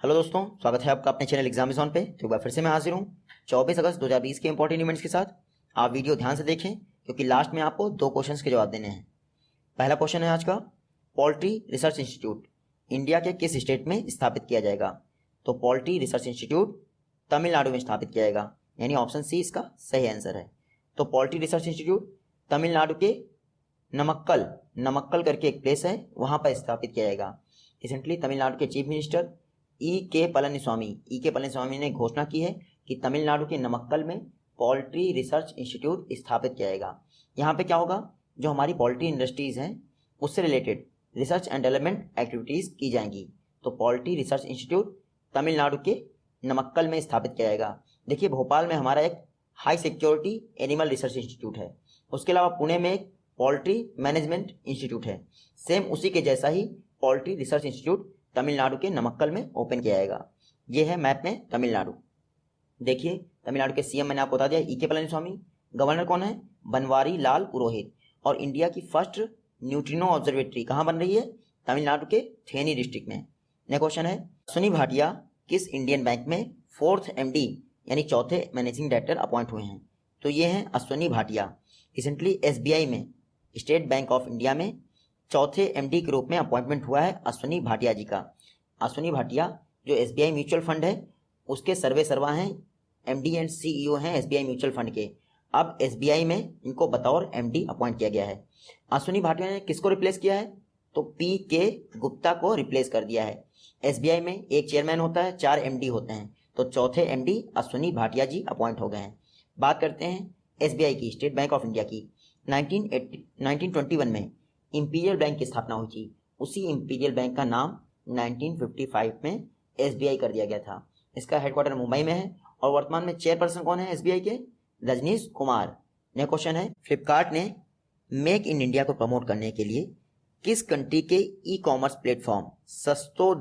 Hello दोस्तों, स्वागत है आपका अपने चैनल एग्जामिज़ोन पे। तो एक बार फिर से मैं हाजिर हूँ 24 अगस्त 2020 के इंपॉर्टेंट इवेंट्स के साथ। आप वीडियो ध्यान से देखें क्योंकि लास्ट में आपको 2 क्वेश्चंस के जवाब देने हैं। पहला क्वेश्चन है आज का, पोल्ट्री रिसर्च इंस्टीट्यूट इंडिया के किस स्टेट में स्थापित किया जाएगा? तो पोल्ट्री रिसर्च इंस्टीट्यूट तमिलनाडु में स्थापित किया जाएगा, यानी ऑप्शन सी इसका सही आंसर है। तो पोल्ट्री रिसर्च इंस्टीट्यूट तमिलनाडु के नमक्कल करके एक प्लेस है, वहाँ पर स्थापित किया जाएगा। रिसेंटली तमिलनाडु के चीफ मिनिस्टर ई के पलनीस्वामी ने घोषणा की है कि तमिलनाडु के नमक्कल में पोल्ट्री रिसर्च इंस्टीट्यूट स्थापित किया जाएगा। यहाँ पे क्या होगा, जो हमारी पोल्ट्री इंडस्ट्रीज़ हैं उससे related research and development activities की जाएंगी। तो पोल्ट्री रिसर्च इंस्टीट्यूट तमिलनाडु के नमक्कल में स्थापित किया जाएगा। देखिए, भोपाल में हमारा एक high security animal research institute है, उसके अलावा पुणे में एक पोल्ट्री मैनेजमेंट इंस्टीट्यूट है। सेम उसी के जैसा ही पोल्ट्री रिसर्च इंस्टीट्यूट तमिलनाडु के नमक्कल में ओपन किया जाएगा। ये है मैप में तमिलनाडु। देखिए, तमिलनाडु के सीएम मैंने आपको बता दिया, ई के पलनीस्वामी। गवर्नर कौन है? बनवारी लाल पुरोहित। और इंडिया की फर्स्ट न्यूट्रिनो ऑब्जर्वेटरी कहाँ बन रही है? तमिलनाडु के थेनी डिस्ट्रिक्ट में। नेक्स्ट क्वेश्चन है, अश्विनी भाटिया किस इंडियन बैंक में 4th MD यानी चौथे मैनेजिंग डायरेक्टर अपॉइंट हुए हैं? तो ये हैं अश्विनी भाटिया। रिसेंटली SBI में, स्टेट बैंक ऑफ इंडिया में चौथे MD के रूप में अपॉइंटमेंट हुआ है अश्विनी भाटिया जी का। अश्विनी भाटिया जो SBI म्यूचुअल फंड है उसके सर्वा हैं, MD एंड CEO हैं SBI म्यूचुअल फंड के। अब SBI में इनको बतौर MD अपॉइंट किया गया है। अश्विनी भाटिया ने किसको रिप्लेस किया है? तो PK गुप्ता को रिप्लेस कर दिया है। SBI में एक चेयरमैन होता है, 4 MD होते हैं, तो चौथे MD अश्विनी भाटिया जी अपॉइंट हो गए हैं। बात करते हैं SBI की, स्टेट बैंक ऑफ इंडिया की। 1921 में इंपीरियल बैंक की स्थापना हुई थी। उसी इंपीरियल बैंक का नाम 1955 में SBI कर दिया गया था। इसका हेडक्वार्टर मुंबई में है और वर्तमान में चेयरपर्सन कौन है SBI के? रजनीश कुमार। नेक्स्ट क्वेश्चन है, फ्लिपकार्ट ने मेक इन इंडिया को प्रमोट करने के लिए किस कंट्री के ई-कॉमर्स प्लेटफॉर्म सस्तो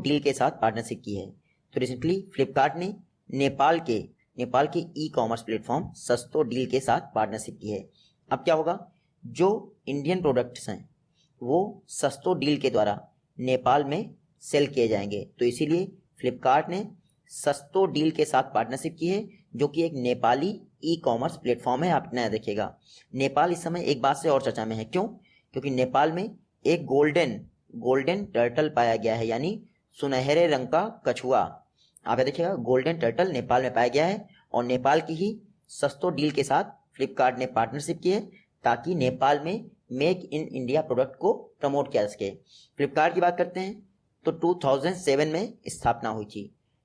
डील के साथ पार्टनरशिप की है? तो रिसेंटली फ्लिपकार्ट ने नेपाल के ई-कॉमर्स प्लेटफॉर्म सस्तो डील के साथ पार्टनरशिप की है। अब क्या होगा, जो इंडियन प्रोडक्ट्स हैं वो सस्तो डील के द्वारा नेपाल में सेल किए जाएंगे, तो इसीलिए फ्लिपकार्ट ने सस्तो डील के साथ पार्टनरशिप की है, जो कि एक नेपाली ई-कॉमर्स प्लेटफॉर्म है। आप इतना याद रखिएगा। नेपाल इस समय एक बात से और चर्चा में है। क्यों? क्योंकि नेपाल में एक गोल्डन टर्टल पाया गया है, यानी सुनहरे रंग का कछुआ। आप याद रखिएगा, गोल्डन टर्टल नेपाल में पाया गया है और नेपाल की ही सस्तो डील के साथ फ्लिपकार्ट ने पार्टनरशिप की है ताकि नेपाल में मेक इन इंडिया प्रोडक्ट को प्रमोट किया सके। फ्लिपकार्ट की बात करते हैं तो 2007 में स्थापना हुई थी।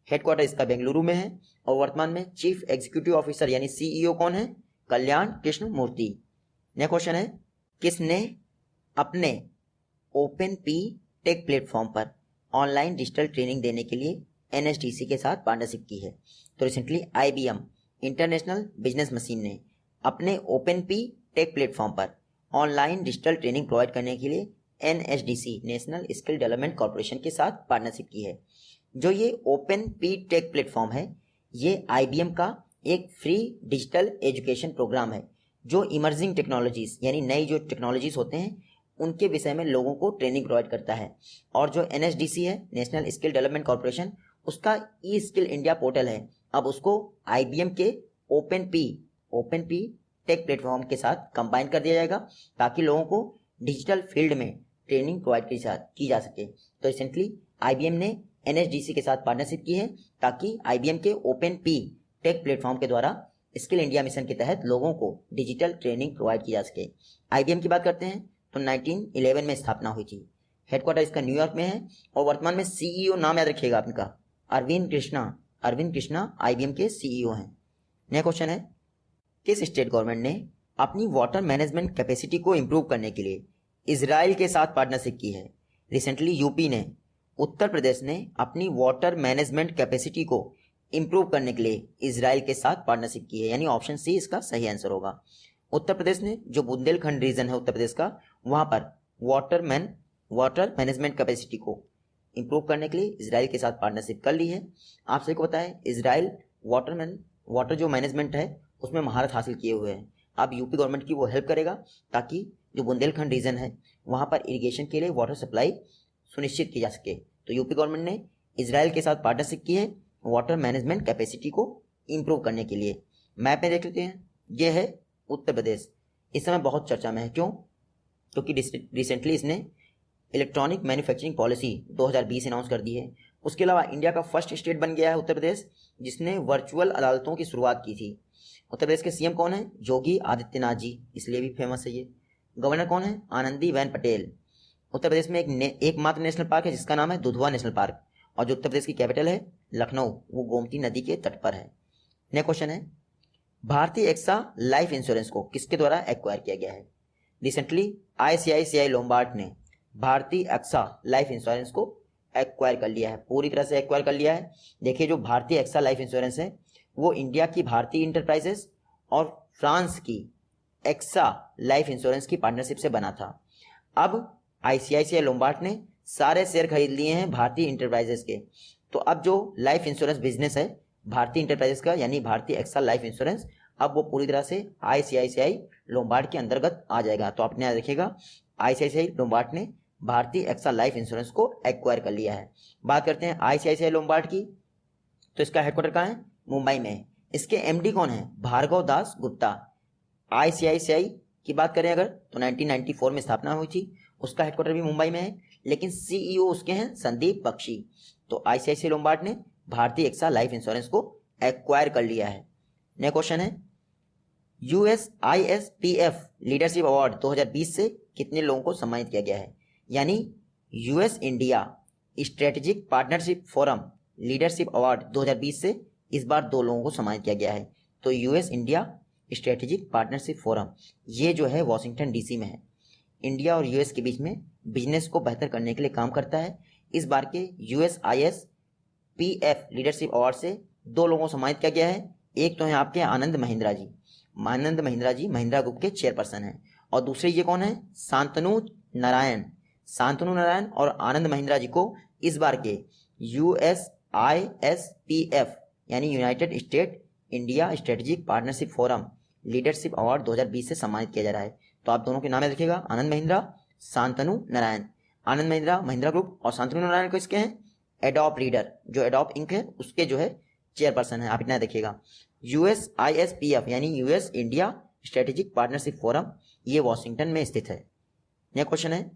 हेडक्वार्टर इसका बेंगलुरु में है और वर्तमान में चीफ एग्जीक्यूटिव ऑफिसर यानी CEO कौन है? कल्याण कृष्ण मूर्ति। नेक्स्ट क्वेश्चन है, किसने अपने OpenP टेक प्लेटफॉर्म पर ऑनलाइन डिजिटल ट्रेनिंग देने के लिए NSDC के साथ पार्टनरशिप की है? तो recently IBM international business machine ने अपने OpenP टेक प्लेटफॉर्म पर ऑनलाइन डिजिटल ट्रेनिंग प्रोवाइड करने के लिए NSDC national skill development corporation के साथ पार्टनरशिप की है। जो ये OpenP टेक प्लेटफॉर्म है, ये IBM का एक फ्री डिजिटल एजुकेशन प्रोग्राम है जो इमर्जिंग टेक्नोलॉजीज यानी नई जो टेक्नोलॉजीज होते हैं उनके विषय में लोगों को ट्रेनिंग प्रोवाइड करता है। और जो NSDC है नेशनल स्किल डेवलपमेंट कॉर्पोरेशन, उसका ई स्किल इंडिया पोर्टल है। अब उसको IBM के OpenP टेक प्लेटफॉर्म के साथ कंबाइन कर दिया जाएगा ताकि लोगों को डिजिटल फील्ड में ट्रेनिंग प्रोवाइड की जा सके। तो रिसेंटली IBM ने NSDC के साथ पार्टनरशिप की है ताकि IBM के OpenP टेक प्लेटफॉर्म के द्वारा स्किल इंडिया मिशन के तहत लोगों को डिजिटल ट्रेनिंग प्रोवाइड की जा सके। IBM की बात करते हैं तो 1911 में स्थापना हुई थी। हेडक्वार्टर इसका न्यूयॉर्क में है और वर्तमान में CEO नाम याद रखिएगा आपका, अरविंद कृष्णा IBM के CEO हैं। नेक्स्ट क्वेश्चन है, किस स्टेट गवर्नमेंट ने अपनी वाटर मैनेजमेंट कैपेसिटी को इंप्रूव करने के लिए इजराइल के साथ पार्टनरशिप की है? रिसेंटली उत्तर प्रदेश ने अपनी वाटर मैनेजमेंट कैपेसिटी को इंप्रूव करने के लिए इजराइल के साथ पार्टनरशिप की है, यानी ऑप्शन सी इसका सही आंसर होगा। उत्तर प्रदेश ने जो बुंदेलखंड रीजन है उत्तर प्रदेश का, वहां पर वाटर मैनेजमेंट कैपेसिटी को इंप्रूव करने के लिए इजराइल के साथ पार्टनरशिप कर ली है। आप सभी को पता है इजराइल वाटर जो मैनेजमेंट है उसमें महारत हासिल किए हुए हैं। अब यूपी गवर्नमेंट की वो हेल्प करेगा ताकि जो बुंदेलखंड रीजन है वहाँ पर इरिगेशन के लिए वाटर सप्लाई सुनिश्चित की जा सके। तो यूपी गवर्नमेंट ने इजराइल के साथ पार्टनरशिप की है वाटर मैनेजमेंट कैपेसिटी को इम्प्रूव करने के लिए। मैप में देख लेते हैं, ये है उत्तर प्रदेश, इस समय बहुत चर्चा में है। क्यों? क्योंकि रिसेंटली इसने इलेक्ट्रॉनिक मैन्युफैक्चरिंग पॉलिसी 2020 अनाउंस कर दी है। उसके अलावा इंडिया का फर्स्ट स्टेट बन गया है उत्तर प्रदेश जिसने वर्चुअल अदालतों की शुरुआत की थी। उत्तर प्रदेश के सीएम कौन है? योगी आदित्यनाथ जी, इसलिए भी फेमस है ये। गवर्नर कौन है? आनंदीबेन पटेल। उत्तर प्रदेश में एकमात्र नेशनल पार्क है जिसका नाम है दुधवा नेशनल पार्क, और जो उत्तर प्रदेश की कैपिटल है लखनऊ, वो गोमती नदी के तट पर है। नेक्स्ट क्वेश्चन है, भारतीय एक्सा लाइफ इंश्योरेंस को किसके द्वारा एक्वायर किया गया है? रिसेंटली आईसीआईसीआई लोम्बार्ड ने भारतीय एक्सा लाइफ इंश्योरेंस को एक्वायर कर लिया है, पूरी तरह से एक्वायर कर लिया है। देखिए, जो भारतीय एक्सा लाइफ इंश्योरेंस है वो इंडिया की भारतीय इंटरप्राइजेस और फ्रांस की एक्सा लाइफ इंश्योरेंस की पार्टनरशिप से बना था। अब आईसीआईसीआई लोम्बार्ड ने सारे शेयर खरीद लिए हैं भारतीय इंटरप्राइजेस के, तो अब जो लाइफ इंश्योरेंस बिजनेस है भारतीय इंटरप्राइजेस का, यानी भारतीय एक्सा लाइफ इंश्योरेंस, अब वो पूरी तरह से आईसीआईसीआई लोम्बार्ड के अंतर्गत आ जाएगा। तो आपने याद रखिएगा, आईसीआईसीआई लोम्बार्ड ने भारतीय एक्सा लाइफ इंश्योरेंस को एक्वायर कर लिया है। बात करते हैं आईसीआईसीआई लोम्बार्ड की, तो इसका हेडक्वार्टर कहाँ है? मुंबई में है। इसके एमडी कौन है? भार्गव दास गुप्ता। आईसीआईसीआई की बात करें अगर तो 1994 में स्थापना हुई थी, उसका हेडक्वार्टर भी मुंबई में है, लेकिन सीईओ उसके हैं संदीप बख्शी। तो आईसीआईसीआई लोम्बार्ड ने भारतीय एक्सा लाइफ इंश्योरेंस को एक्वायर कर लिया है। नेक्स्ट क्वेश्चन है, यूएसआईएसपीएफ लीडरशिप अवार्ड 2020 से कितने लोगों को सम्मानित किया गया है? यानी US India strategic partnership forum leadership award 2020 से इस बार 2 लोगों को सम्मानित किया गया है। तो US India strategic partnership forum ये जो है वॉशिंगटन डीसी में है, इंडिया और यूएस के बीच में बिजनेस को बेहतर करने के लिए काम करता है। इस बार के यूएसआईएसपीएफ लीडरशिप अवार्ड से 2 लोगों को सम्मानित किया गया है। एक तो है आपके आनंद महिंद्रा जी, आनंद महिंद्रा जी महिंद्रा ग्रुप के चेयरपर्सन हैं, और दूसरे ये कौन है? शांतनु नारायण। शांतनु नारायण और आनंद महिंद्रा जी को इस बार के यूएसआईएसपीएफ यानी United state India strategic partnership forum leadership award 2020 से सम्मानित किया जा रहा है। तो आप दोनों के नाम याद रखिएगा, आनंद महिंद्रा, शांतनु नारायण। आनंद महिंद्रा महिंद्रा ग्रुप और शांतनु नारायण को इसके हैं एडोप रीडर, जो एडोप इंक है उसके जो है चेयरपर्सन है। आप इतना देखिएगा, यूएसआईएसपीएफ यानी US India strategic partnership forum, ये वॉशिंगटन में स्थित है। नेक्स्ट क्वेश्चन है,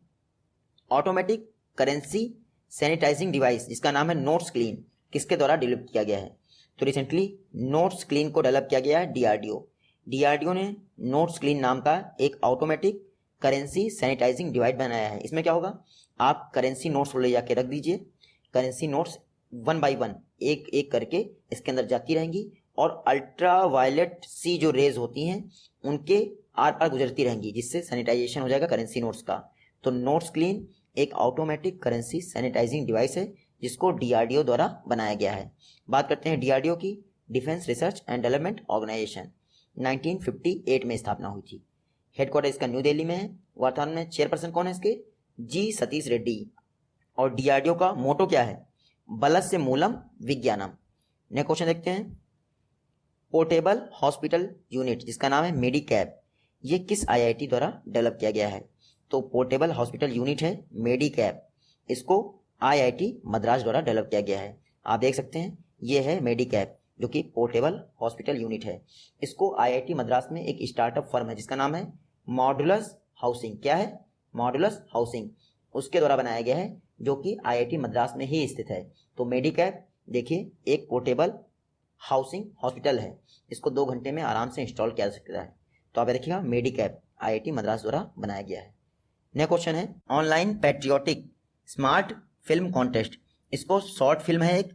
ऑटोमेटिक करेंसी सैनिटाइजिंग डिवाइस जिसका नाम है नोट्स क्लीन किसके द्वारा डेवलप किया गया है? तो रिसेंटली नोट्स क्लीन को डेवलप किया गया है डीआरडीओ ने नोट्स क्लीन नाम का एक ऑटोमेटिक करेंसी सैनिटाइजिंग डिवाइस बनाया है। इसमें क्या होगा, आप करेंसी नोट्स ले जाके रख दीजिए, करेंसी नोट्स 1 बाय 1 एक एक करके इसके अंदर जाती रहेंगी, और अल्ट्रा वायलेट सी जो रेज होती हैं उनके आर पार गुजरती रहेंगी, जिससे सैनिटाइजेशन हो जाएगा करेंसी नोट्स का। तो नोट्स क्लीन एक ऑटोमेटिक करेंसी सैनिटाइजिंग डिवाइस है जिसको डीआरडीओ द्वारा बनाया गया है। बात करते हैं डीआरडीओ की, defence research and development organisation 1958 में स्थापना हुई थी। हेडक्वार्टर इसका न्यू दिल्ली में है। वर्तमान में चेयरपर्सन कौन है इसके? जी सतीश रेड्डी। और डीआरडीओ का मोटो क्या है? बलस्य मूलम विज्ञानम। नेक्स्ट क्वेश्चन देखते हैं, पोर्टेबल हॉस्पिटल यूनिट जिसका नाम है मेडिकैब, ये किस आईआईटी द्वारा डेवलप किया गया है? तो पोर्टेबल हॉस्पिटल यूनिट है मेडिकैब, इसको आईआईटी मद्रास द्वारा डेवलप किया गया है। आप देख सकते हैं ये है मेडिकैब जो कि पोर्टेबल हॉस्पिटल यूनिट है। इसको आईआईटी मद्रास में एक स्टार्टअप फर्म है जिसका नाम है मॉड्यूलस हाउसिंग। क्या है? मॉड्यूलस हाउसिंग, उसके द्वारा बनाया गया है जो कि आईआईटी मद्रास में ही स्थित है। तो मेडिकैब देखिए एक पोर्टेबल हाउसिंग हॉस्पिटल है, इसको 2 घंटे में आराम से इंस्टॉल किया जा सकता है। तो आप देखिएगा मेडिकैब आईआईटी मद्रास द्वारा बनाया गया है। नेक्स्ट क्वेश्चन है, online patriotic smart film contest, इसको शॉर्ट फिल्म है एक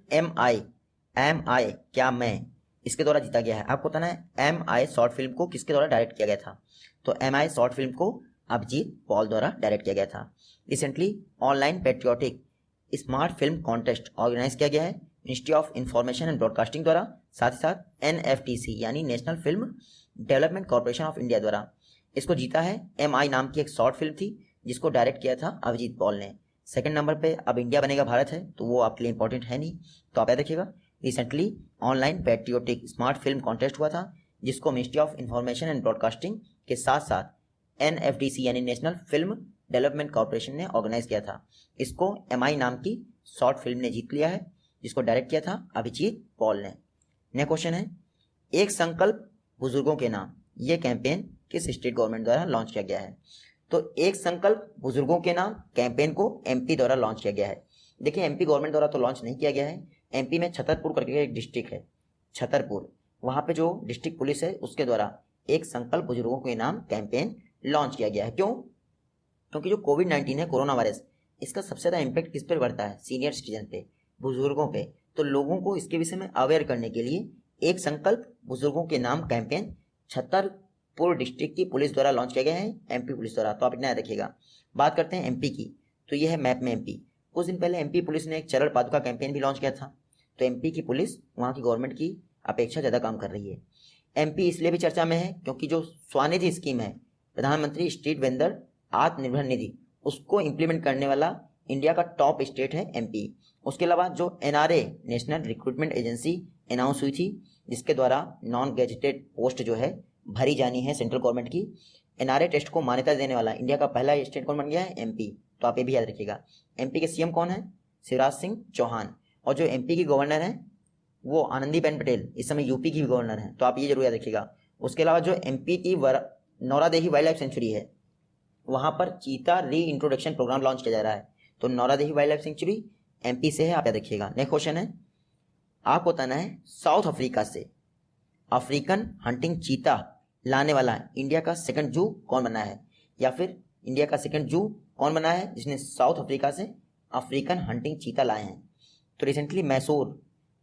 एम आई क्या मैं, इसके द्वारा जीता गया है। आपको बताना है एम आई शॉर्ट फिल्म को किसके द्वारा डायरेक्ट किया गया था? तो एम आई शॉर्ट फिल्म को अभिजीत पॉल द्वारा डायरेक्ट किया गया था। Recently online patriotic smart film contest organise किया गया है ministry of information and broadcasting द्वारा, साथ ही साथ एनएफटीसी यानी national film development corporation of India द्वारा। इसको जीता है एम आई नाम की एक शॉर्ट फिल्म थी जिसको डायरेक्ट किया था अभिजीत पॉल ने। सेकंड नंबर पे अब इंडिया बनेगा भारत है, तो वो आपके लिए इंपॉर्टेंट है नहीं, तो आप याद रखिएगा recently online patriotic smart film contest हुआ था जिसको ministry of information and broadcasting के साथ साथ एनएफडीसी यानी नेशनल फिल्म डेवलपमेंट कॉर्पोरेशन ने ऑर्गेनाइज किया था। इसको MI नाम की शॉर्ट फिल्म ने जीत लिया है, जिसको डायरेक्ट किया था अभिजीत पॉल ने। नेक्स्ट क्वेश्चन है, एक संकल्प बुजुर्गों के नाम, ये कैंपेन किस स्टेट गवर्नमेंट द्वारा लॉन्च किया गया है? तो एक संकल्प बुजुर्गों के नाम कैंपेन को MP द्वारा लॉन्च किया गया है। देखिए MP गवर्नमेंट द्वारा तो लॉन्च नहीं किया गया है। MP में छतरपुर करके एक डिस्ट्रिक्ट है, छतरपुर, वहाँ पे जो डिस्ट्रिक्ट पुलिस है उसके द्वारा एक संकल्प बुजुर्गों के नाम कैंपेन लॉन्च किया गया है। क्यों? क्योंकि जो कोविड-19 है, कोरोना वायरस, इसका सबसे ज़्यादा इम्पैक्ट किस पर पड़ता है? सीनियर सिटीजन पे, बुजुर्गों पे। तो लोगों को इसके विषय में अवेयर करने के लिए एक संकल्प बुजुर्गों के नाम कैंपेन छतरपुर डिस्ट्रिक्ट की पुलिस द्वारा लॉन्च किया गया है, MP पुलिस द्वारा। तो आप इतना याद रखिएगा। बात करते हैं MP की, तो ये है मैप में MP। कुछ दिन पहले MP पुलिस ने एक चरण पादुका कैंपेन भी लॉन्च किया था। तो MP की पुलिस वहाँ की गवर्नमेंट की अपेक्षा ज़्यादा काम कर रही है। MP इसलिए भी चर्चा में है क्योंकि जो स्वनिधि स्कीम है, प्रधानमंत्री स्ट्रीट वेंडर आत्मनिर्भर निधि, उसको इम्प्लीमेंट करने वाला इंडिया का टॉप स्टेट है MP। उसके अलावा जो NRA national recruitment agency announce हुई थी, जिसके द्वारा नॉन गेजेटेड पोस्ट जो है भरी जानी है सेंट्रल गवर्नमेंट की, NRA टेस्ट को मान्यता देने वाला इंडिया का पहला स्टेट कौन बन गया है? MP। तो आप ये भी याद रखिएगा। MP के CM कौन है? शिवराज सिंह चौहान। और जो MP की गवर्नर है वो आनंदीबेन पटेल, इस समय UP की भी गवर्नर है। तो आप ये जरूर याद रखिएगा। उसके अलावा जो MP की नौरादेही वाइल्ड लाइफ सेंचुरी है, वहाँ पर चीता री इंट्रोडक्शन प्रोग्राम लॉन्च किया जा रहा है। तो Nauradehi wild life sanctuary MP से है, आप याद रखिएगा। नेक्स्ट क्वेश्चन है, आपको बताना है साउथ अफ्रीका से अफ्रीकन हंटिंग चीता लाने वाला इंडिया का सेकंड जू कौन बना है? या फिर इंडिया का सेकंड जू कौन बना है जिसने साउथ अफ्रीका से अफ्रीकन हंटिंग चीता लाए हैं? तो रिसेंटली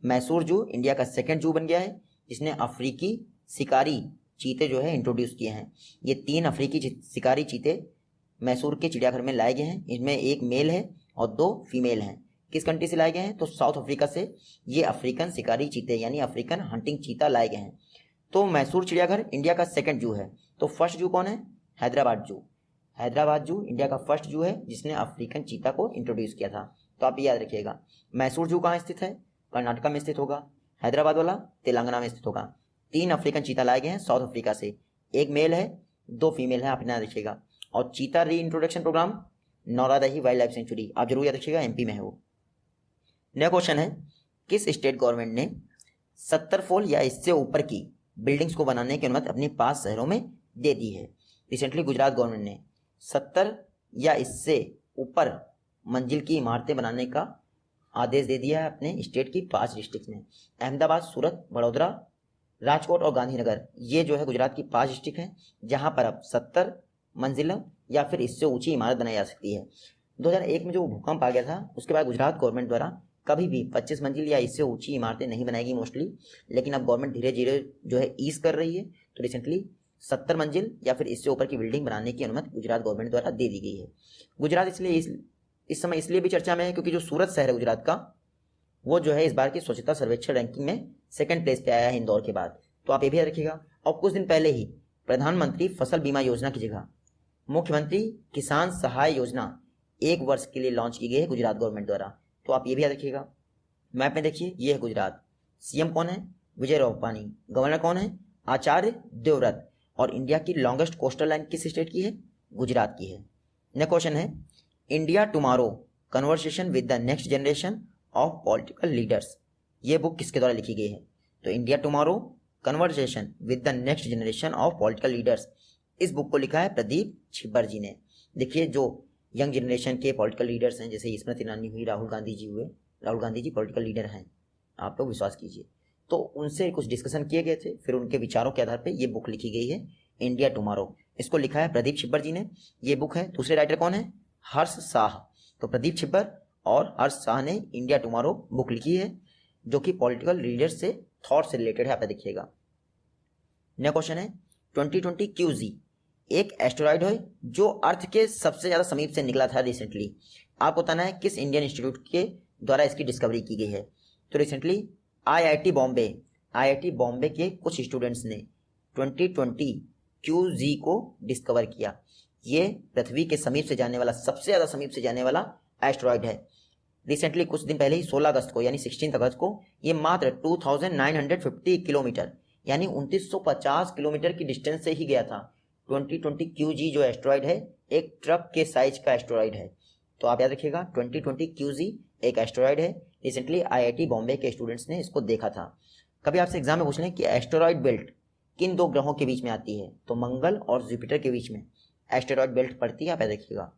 मैसूर जू इंडिया का सेकंड जू बन गया है, जिसने अफ्रीकी शिकारी चीते जो है इंट्रोड्यूस किए हैं। ये 3 अफ्रीकी शिकारी चीते मैसूर के चिड़ियाघर में लाए गए हैं। इनमें एक मेल है और 2 फीमेल हैं। किस कंट्री से लाए गए हैं? तो साउथ अफ्रीका से ये अफ्रीकन शिकारी चीते यानी अफ्रीकन हंटिंग चीता लाए गए हैं। तो मैसूर चिड़ियाघर इंडिया का सेकंड जू है। तो फर्स्ट जू कौन है? हैदराबाद जू। हैदराबाद जू इंडिया का फर्स्ट जू है जिसने अफ्रीकन चीता को इंट्रोड्यूस किया था। तो आप याद रखिएगा। मैसूर जू कहाँ स्थित है? कर्नाटका में स्थित होगा। हैदराबाद वाला तेलंगाना में स्थित होगा। 3 अफ्रीकन चीता लाए गए हैं साउथ अफ्रीका से, एक मेल है 2 फीमेल है, आप याद रखिएगा। और चीता reintroduction program Nauradehi wildlife sanctuary आप जरूर याद रखिएगा, MP में है वो। नेक्स्ट क्वेश्चन है, किस स्टेट गवर्नमेंट ने 70 फ्लोर या इससे ऊपर की बिल्डिंग्स को बनाने की अनुमति अपने 5 शहरों में दे दी है? रिसेंटली गुजरात गवर्नमेंट ने 70 या इससे ऊपर मंजिल की इमारतें बनाने का आदेश दे दिया है अपने स्टेट की 5 डिस्ट्रिक्ट में। अहमदाबाद, सूरत, बड़ौदा, राजकोट और गांधीनगर, ये जो है गुजरात की 5 डिस्ट्रिक्ट हैं जहां पर अब 70 मंजिलों या फिर इससे ऊंची इमारत बनाई जा सकती है। 2001 में जो भूकंप आ गया था उसके बाद गुजरात गवर्नमेंट द्वारा कभी भी 25 मंजिल या इससे ऊंची इमारतें नहीं बनाएगी मोस्टली, लेकिन अब गवर्नमेंट धीरे धीरे जो है ईज कर रही है। तो रिसेंटली 70 मंजिल या फिर इससे ऊपर की बिल्डिंग बनाने की अनुमति गुजरात गवर्नमेंट द्वारा दे दी गई है। गुजरात इसलिए इस समय इसलिए भी चर्चा में है क्योंकि जो सूरत शहर है गुजरात का, वो जो है इस बार की स्वच्छता सर्वेक्षण रैंकिंग में 2nd प्लेस पे आया है इंदौर के बाद। तो आप ये भी याद रखिएगा। और कुछ दिन पहले ही प्रधानमंत्री फसल बीमा योजना की जगह मुख्यमंत्री किसान सहाय योजना 1 वर्ष के लिए लॉन्च की गई है गुजरात गवर्नमेंट द्वारा। तो आप ये भी याद रखिएगा। मैप में देखिए, ये है गुजरात। CM कौन है? विजय रूपानी। गवर्नर कौन है? आचार्य देवव्रत। और इंडिया की लॉन्गेस्ट कोस्टल लाइन किस स्टेट की है? गुजरात की है। नेक्स्ट क्वेश्चन है, India tomorrow conversation with the next generation of political leaders, ये बुक किसके द्वारा लिखी गई है? तो India tomorrow conversation with the next generation of political leaders, इस बुक को लिखा है प्रदीप छिब्बर जी ने। देखिए, जो यंग जनरेशन के पॉलिटिकल लीडर्स हैं, जैसे स्मृति ईरानी हुई, राहुल गांधी जी हुए, राहुल गांधी जी पॉलिटिकल लीडर हैं, आप लोग विश्वास कीजिए। तो उनसे कुछ डिस्कशन किए गए थे, फिर उनके विचारों के आधार पर ये बुक लिखी गई है इंडिया टुमारो। इसको लिखा है प्रदीप छिब्बर जी ने, ये बुक है। दूसरे राइटर कौन है? हर्ष शाह। तो प्रदीप छिब्बर और हर्ष शाह ने इंडिया टुमारो बुक लिखी है, जो कि पॉलिटिकल लीडर से थॉट से रिलेटेड है, आप देखिएगा। नेक्स्ट क्वेश्चन है, 2020 QZ एक एस्टेरॉइड है जो अर्थ के सबसे ज़्यादा समीप से निकला था रिसेंटली। आपको बताना है किस इंडियन इंस्टीट्यूट के द्वारा इसकी डिस्कवरी की गई है। तो रिसेंटली IIT बॉम्बे के कुछ स्टूडेंट्स ने 2020 QZ को डिस्कवर किया। ये पृथ्वी के समीप से जाने वाला, सबसे ज़्यादा समीप से जाने वाला एस्टेरॉइड है। रिसेंटली कुछ दिन पहले ही 16 अगस्त को यानी 16 अगस्त को ये मात्र 2950 किलोमीटर यानी 2950 किलोमीटर की डिस्टेंस से ही गया था। 2020 QG जो एस्टेरॉयड है एक ट्रक के साइज का एस्टेरॉयड है। तो आप याद रखिएगा 2020 QG एक एस्टेरॉयड है। रिसेंटली IIT बॉम्बे के स्टूडेंट्स ने इसको देखा था। कभी आपसे एग्जाम में पूछ लें कि एस्टेरॉयड बेल्ट किन दो ग्रहों के बीच में आती है, तो मंगल और जुपिटर के बीच में एस्टेरॉयड बेल्ट पड़ती है, आप याद रखिएगा।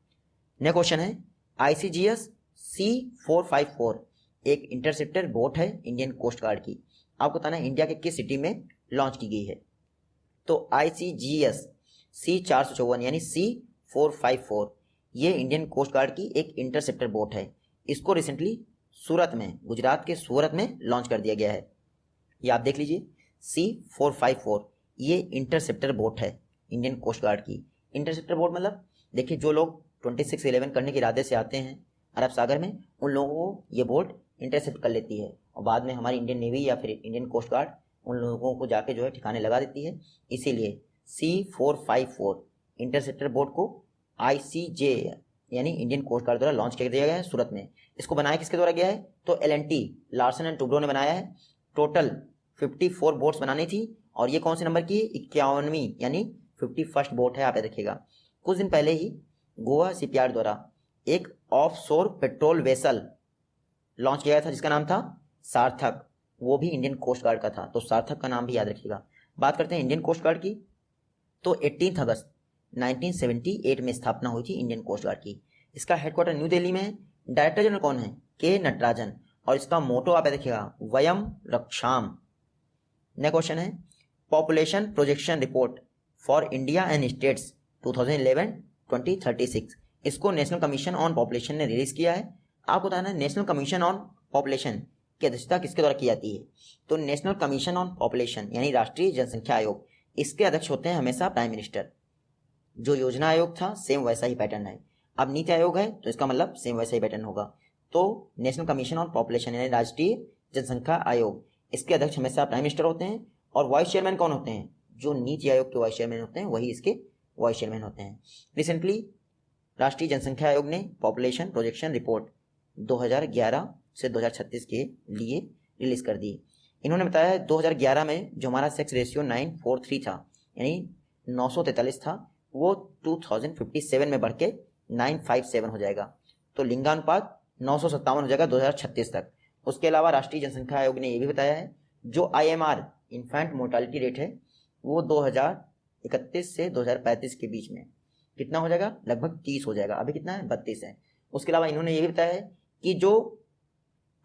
नेक्स्ट क्वेश्चन है ICGS C454 एक इंटरसेप्टर बोट है इंडियन कोस्ट गार्ड की। आपको बताना है इंडिया के किस सिटी में लॉन्च की गई है। तो ICGS C454 यानी C454 ये इंडियन कोस्ट गार्ड की एक इंटरसेप्टर बोट है। इसको रिसेंटली सूरत में, गुजरात के सूरत में लॉन्च कर दिया गया है। ये आप देख लीजिए C454 ये इंटरसेप्टर बोट है इंडियन कोस्ट गार्ड की। इंटरसेप्टर बोट मतलब देखिए जो लोग 2611 करने के इरादे से आते हैं अरब सागर में, उन लोगों को ये बोट इंटरसेप्ट कर लेती है और बाद में हमारी इंडियन नेवी या फिर इंडियन कोस्ट गार्ड उन लोगों को जाके जो है ठिकाने लगा देती है। इसीलिए C454 इंटरसेप्टर बोट को ICJ यानी इंडियन कोस्ट गार्ड द्वारा लॉन्च कर दिया गया है सूरत में। इसको बनाया किसके द्वारा गया है, तो L&T लार्सन एंड टुब्रो ने बनाया है। टोटल 54 बोट्स बनानी थी और ये कौन से नंबर की, 51वीं यानी 51st बोट है, आप याद रखिएगा। कुछ दिन पहले ही गोवा शिपयार्ड द्वारा एक ऑफशोर पेट्रोल वेसल लॉन्च किया गया था जिसका नाम था सार्थक, वो भी इंडियन कोस्ट गार्ड का था, तो सार्थक का नाम भी याद रखिएगा। बात करते हैं इंडियन कोस्ट गार्ड की, तो 18 अगस्त 1978 में स्थापना हुई थी इंडियन कोस्ट गार्ड की। इसका हेडक्वार्टर न्यू दिल्ली में है। डायरेक्टर जनरल कौन है, के नटराजन, और इसका मोटो आप याद रखिएगा वयम रक्षाम। नेक्स्ट क्वेश्चन है population projection report for India and states 2011-2036। इसको नेशनल कमीशन ऑन पॉपुलेशन ने रिलीज किया है। आपको बताना है नेशनल कमीशन ऑन पॉपुलेशन की अध्यक्षता किसके द्वारा की जाती है, तो नेशनल कमीशन ऑन पॉपुलेशन यानी राष्ट्रीय जनसंख्या आयोग, इसके अध्यक्ष होते हैं हमेशा प्राइम मिनिस्टर। जो योजना आयोग था सेम वैसा ही पैटर्न है। अब नीति आयोग है तो इसका मतलब सेम वैसा ही पैटर्न होगा। तो नेशनल कमीशन ऑन पॉपुलेशन यानी राष्ट्रीय जनसंख्या आयोग, इसके अध्यक्ष हमेशा प्राइम मिनिस्टर होते हैं। और वाइस चेयरमैन कौन होते हैं, जो नीति आयोग के वाइस चेयरमैन होते हैं वही इसके वाइस चेयरमैन होते हैं। रिसेंटली राष्ट्रीय जनसंख्या आयोग ने पॉपुलेशन प्रोजेक्शन रिपोर्ट 2011 से 2036 के लिए रिलीज कर दी। इन्होंने बताया है 2011 में जो हमारा सेक्स रेशियो 943 था यानी 943 था, वो 2057 में बढ़ के 957 हो जाएगा। तो लिंगानुपात 957 हो जाएगा 2036 तक। उसके अलावा राष्ट्रीय जनसंख्या आयोग ने ये भी बताया है जो IMR इन्फेंट मोर्टालिटी रेट है वो 2031 से 2035 के बीच में कितना हो जाएगा, लगभग 30 हो जाएगा। अभी कितना है, 32 है। उसके अलावा इन्होंने ये भी बताया है कि जो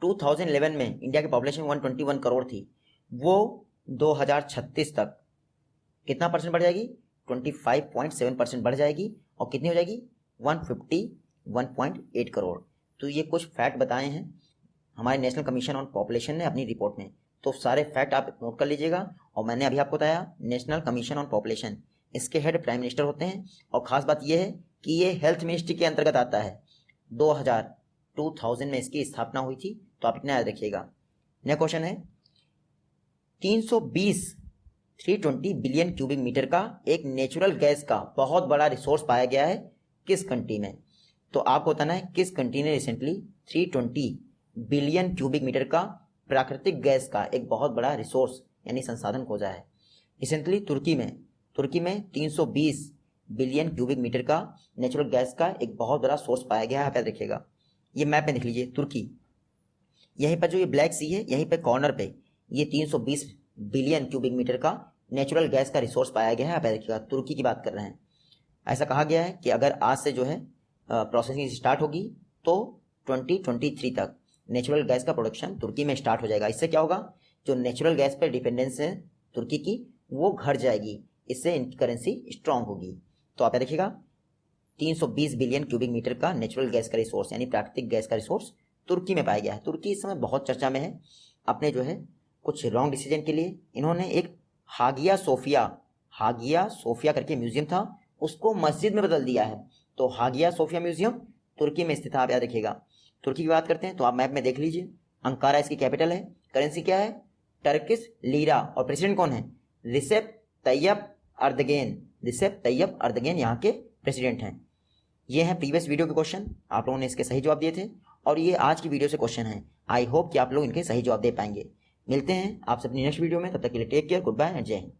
2011 में इंडिया की पॉपुलेशन 121 करोड़ थी वो 2036 तक कितना परसेंट बढ़ जाएगी, 25.7% बढ़ जाएगी और कितनी हो जाएगी, 151.8 करोड़। तो ये कुछ फैक्ट बताए हैं हमारे नेशनल कमीशन ऑन पॉपुलेशन ने अपनी रिपोर्ट में। तो सारे फैक्ट आप नोट कर लीजिएगा। और मैंने अभी आपको बताया नेशनल कमीशन ऑन पॉपुलेशन, इसके हेड प्राइम मिनिस्टर होते हैं। और खास बात यह है कि ये हेल्थ मिनिस्ट्री के अंतर्गत आता है। 2000 में इसकी स्थापना हुई थी, तो आप इतना याद रखिएगा। नेक्स्ट क्वेश्चन है 320 बिलियन क्यूबिक मीटर का एक नेचुरल गैस का बहुत बड़ा रिसोर्स पाया गया है किस कंट्री में। तो आपको बताना है किस कंट्री ने रिसेंटली 320 बिलियन क्यूबिक मीटर का प्राकृतिक गैस का एक बहुत बड़ा रिसोर्स यानी संसाधन खोजा है। रिसेंटली तुर्की में 320 बिलियन क्यूबिक मीटर का नेचुरल गैस का एक बहुत बड़ा सोर्स पाया गया है, आप याद रखिएगा। ये मैप में देख लीजिए तुर्की, यहीं पर जो ये ब्लैक सी है यहीं पे कॉर्नर पे ये 320 बिलियन क्यूबिक मीटर का नेचुरल गैस का रिसोर्स पाया गया है, आप याद रखिएगा। तुर्की की बात कर रहे हैं। ऐसा कहा गया है कि अगर आज से जो है प्रोसेसिंग स्टार्ट होगी तो 2023 तक नेचुरल गैस का प्रोडक्शन तुर्की में स्टार्ट हो जाएगा। इससे क्या होगा, जो नेचुरल गैस पर डिपेंडेंस है तुर्की की वो घट जाएगी, इससे इनकी करेंसी स्ट्रांग होगी। तो आप याद रखिएगा 320 बिलियन क्यूबिक मीटर का नेचुरल गैस का रिसोर्स यानी प्राकृतिक गैस का रिसोर्स तुर्की में पाया गया है। तुर्की इस समय बहुत चर्चा में है अपने जो है कुछ रॉन्ग डिसीजन के लिए। इन्होंने एक हागिया सोफिया करके म्यूजियम था उसको मस्जिद में बदल दिया है। तो हागिया सोफिया म्यूजियम तुर्की में स्थित है, आप याद रखिएगा। तुर्की की बात करते हैं तो आप मैप में देख लीजिए, अंकारा इसकी कैपिटल है। करेंसी क्या है, टर्किश लीरा। और प्रेसिडेंट कौन है, रिसेप तैयब अर्दगेन यहाँ के प्रेसिडेंट हैं। ये हैं प्रीवियस वीडियो के क्वेश्चन, आप लोगों ने इसके सही जवाब दिए थे और ये आज की वीडियो से क्वेश्चन है। आई होप कि आप लोग इनके सही जवाब दे पाएंगे। मिलते हैं आपसे अपनी नेक्स्ट वीडियो में, तब तक के लिए take care, goodbye and जय हिंद।